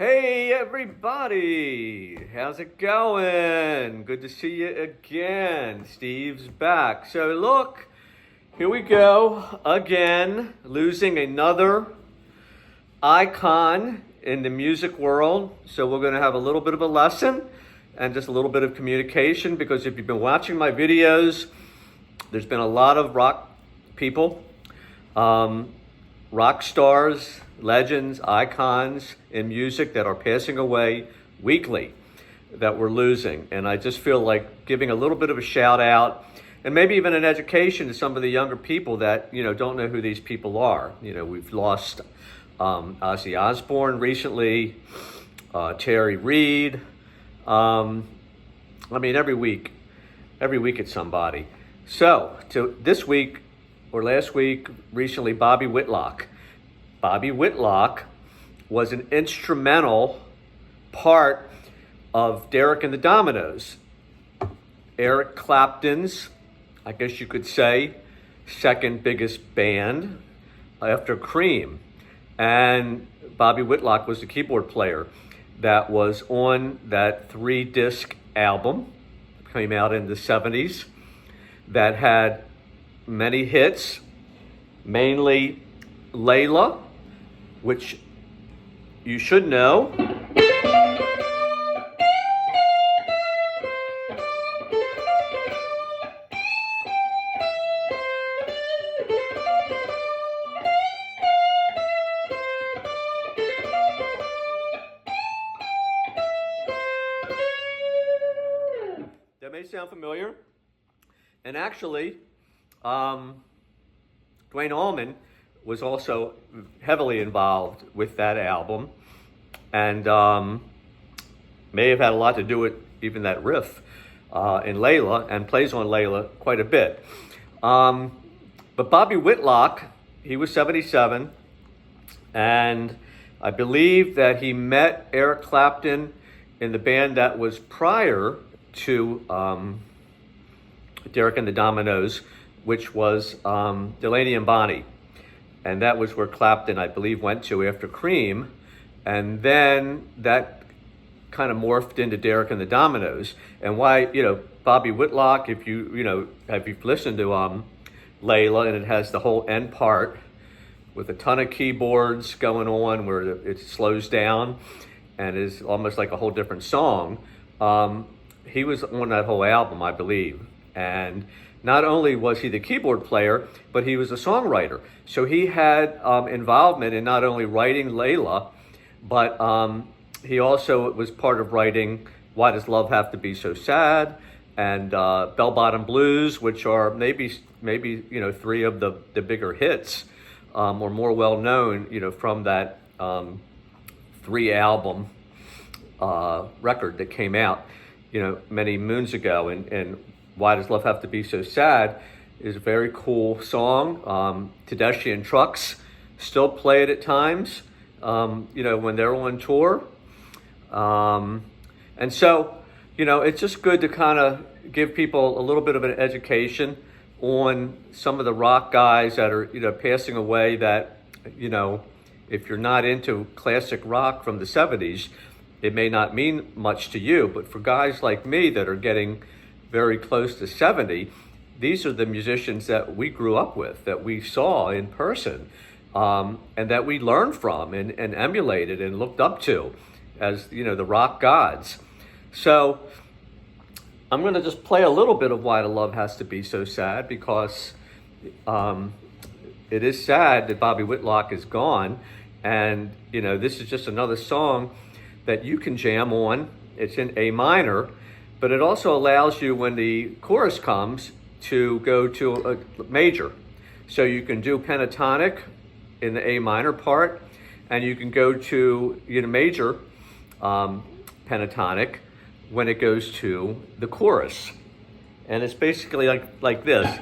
Hey everybody, how's it going? Good to see you again. Steve's back. So look, here we go again, losing another icon in the music world. So we're going to have a little bit of a lesson and just a little bit of communication, because if you've been watching my videos, there's been a lot of rock people, rock stars, legends, icons in music that are passing away weekly that we're losing. And I just feel like giving a little bit of a shout out and maybe even an education to some of the younger people that, don't know who these people are. We've lost Ozzy Osbourne recently, Terry Reid. Every week it's somebody. So to this week or last week, recently, Bobby Whitlock. Bobby Whitlock was an instrumental part of Derek and the Dominoes, Eric Clapton's, I guess you could say, second biggest band after Cream. And Bobby Whitlock was the keyboard player that was on that 3-disc album, came out in the 70s, that had many hits, mainly Layla, which you should know. That may sound familiar. And actually, Dwayne Allman was also heavily involved with that album, and may have had a lot to do with even that riff in Layla, and plays on Layla quite a bit. But Bobby Whitlock, he was 77, and I believe that he met Eric Clapton in the band that was prior to Derek and the Dominoes, which was Delaney and Bonnie. And that was where Clapton, I believe, went to after Cream. And then that kind of morphed into Derek and the Dominoes. And why, Bobby Whitlock, if if you've listened to Layla, and it has the whole end part with a ton of keyboards going on where it slows down and is almost like a whole different song. He was on that whole album, I believe. And not only was he the keyboard player, but he was a songwriter. So he had involvement in not only writing Layla, but he also was part of writing Why Does Love Have to Be So Sad? And Bell Bottom Blues, which are maybe three of the bigger hits, or more well known, from that 3-album record that came out, many moons ago. And Why Does Love Have to Be So Sad is a very cool song. Tedeschi and Trucks still play it at times, when they're on tour. And so, it's just good to kind of give people a little bit of an education on some of the rock guys that are, passing away that, if you're not into classic rock from the 70s, it may not mean much to you. But for guys like me that are getting very close to 70, these are the musicians that we grew up with, that we saw in person, and that we learned from and emulated and looked up to as, the rock gods. So I'm going to just play a little bit of Why the Love Has to Be So Sad, because it is sad that Bobby Whitlock is gone. And, this is just another song that you can jam on. It's in A minor, but it also allows you, when the chorus comes, to go to a major. So you can do pentatonic in the A minor part, and you can go to major pentatonic when it goes to the chorus. And it's basically like this.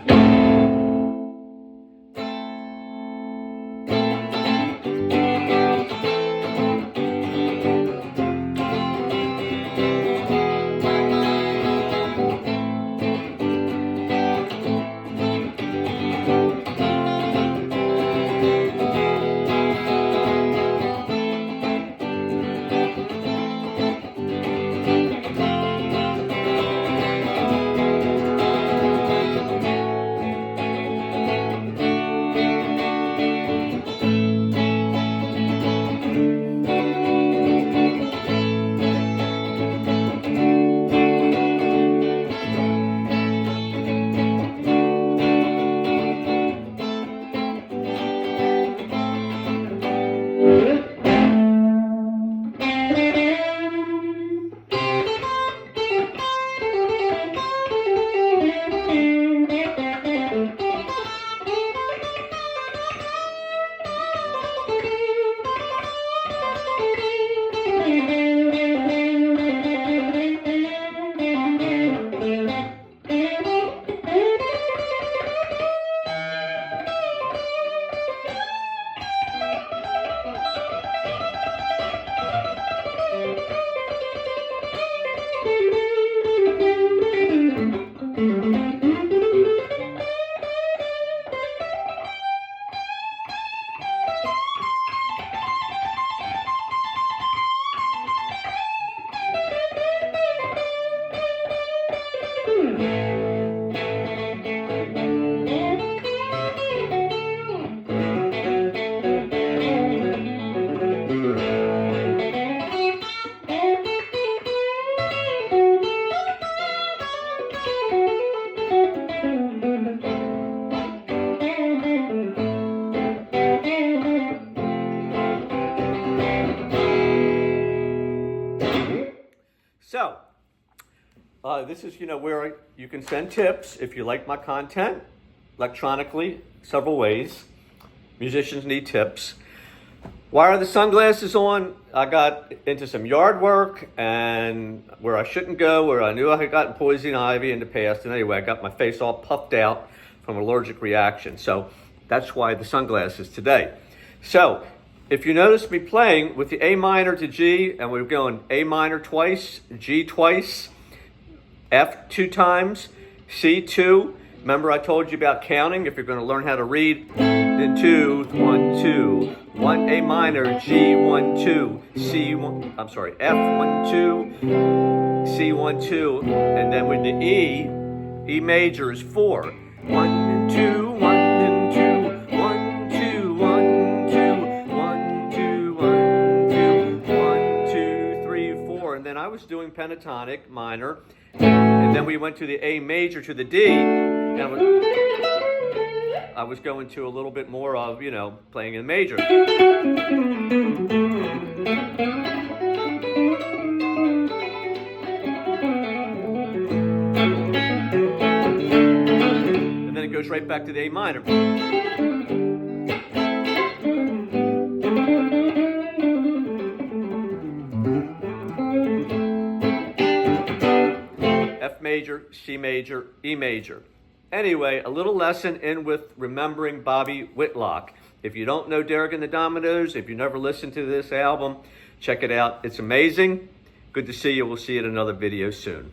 This is, where you can send tips if you like my content electronically, several ways. Musicians need tips. Why are the sunglasses on? I got into some yard work and where I shouldn't go, where I knew I had gotten poison ivy in the past. And anyway, I got my face all puffed out from an allergic reaction. So that's why the sunglasses today. So if you notice me playing with the A minor to G, and we're going A minor twice, G twice, F 2 times, C 2. Remember I told you about counting. If you're going to learn how to read, then 2, 1, 2, 1 A minor, G 1, 2, C 1. I'm sorry, F 1, 2, C 1, 2, and then with the E major is 4. 1 and 2, 1 and 2, 1, 2, 1, 2, 1, 2, 1, 2, 1, 2, 3, 4, and then I was doing pentatonic minor, and then we went to the A major to the D. And I was going to a little bit more of, playing in major. And then it goes right back to the A minor. F major, C major, E major. Anyway, a little lesson in with remembering Bobby Whitlock. If you don't know Derek and the Dominoes, if you never listened to this album, check it out. It's amazing. Good to see you. We'll see you in another video soon.